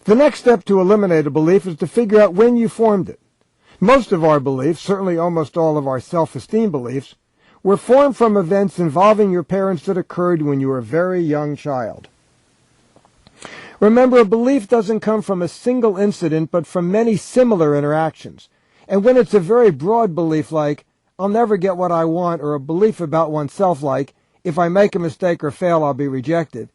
The next step to eliminate a belief is to figure out when you formed it. Most of our beliefs, certainly almost all of our self-esteem beliefs, were formed from events involving your parents that occurred when you were a very young child. Remember, a belief doesn't come from a single incident, but from many similar interactions. And when it's a very broad belief like, I'll never get what I want, or a belief about oneself like, if I make a mistake or fail, I'll be rejected,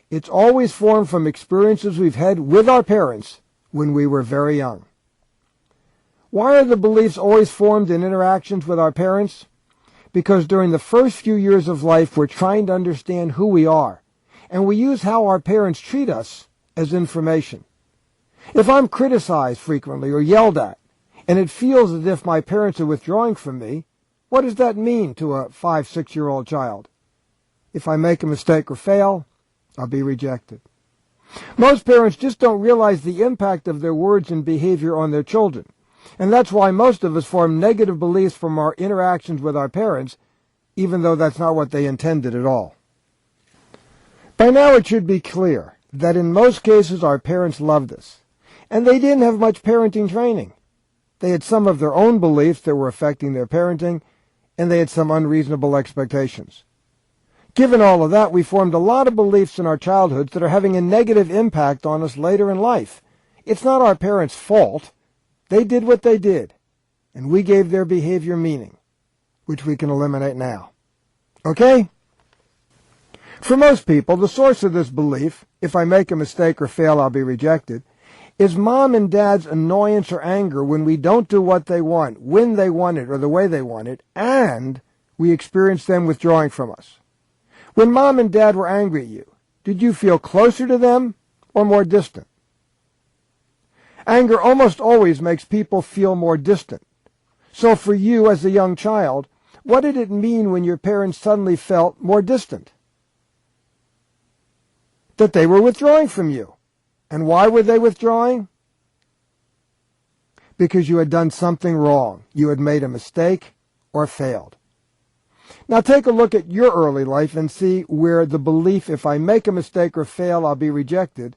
it's always formed from experiences we've had with our parents when we were very young. Why are the beliefs always formed in interactions with our parents? Because during the first few years of life, we're trying to understand who we are, and we use how our parents treat us as information. If I'm criticized frequently or yelled at, and it feels as if my parents are withdrawing from me, what does that mean to a 5-6-year-old child? If I make a mistake or fail, I'll be rejected. Most parents just don't realize the impact of their words and behavior on their children. And that's why most of us form negative beliefs from our interactions with our parents, even though that's not what they intended at all. By now it should be clear that in most cases our parents loved us, and they didn't have much parenting training. They had some of their own beliefs that were affecting their parenting, and they had some unreasonable expectations. Given all of that, we formed a lot of beliefs in our childhoods that are having a negative impact on us later in life. It's not our parents' fault. They did what they did, and we gave their behavior meaning, which we can eliminate now. Okay? For most people, the source of this belief, if I make a mistake or fail, I'll be rejected, is mom and dad's annoyance or anger when we don't do what they want, when they want it, or the way they want it, and we experience them withdrawing from us. When mom and dad were angry at you, did you feel closer to them or more distant? Anger almost always makes people feel more distant. So for you as a young child, what did it mean when your parents suddenly felt more distant? That they were withdrawing from you. And why were they withdrawing? Because you had done something wrong. You had made a mistake or failed. Now take a look at your early life and see where the belief, if I make a mistake or fail, I'll be rejected,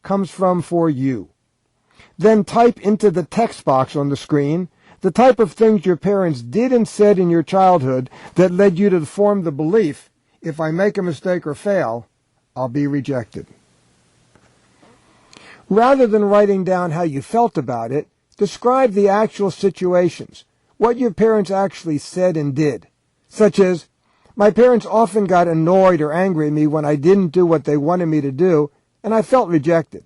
comes from for you. Then type into the text box on the screen the type of things your parents did and said in your childhood that led you to form the belief, if I make a mistake or fail, I'll be rejected. Rather than writing down how you felt about it, describe the actual situations, what your parents actually said and did, such as, my parents often got annoyed or angry at me when I didn't do what they wanted me to do, and I felt rejected.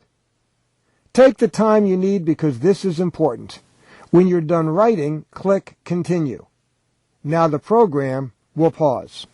Take the time you need because this is important. When you're done writing, click Continue. Now the program will pause.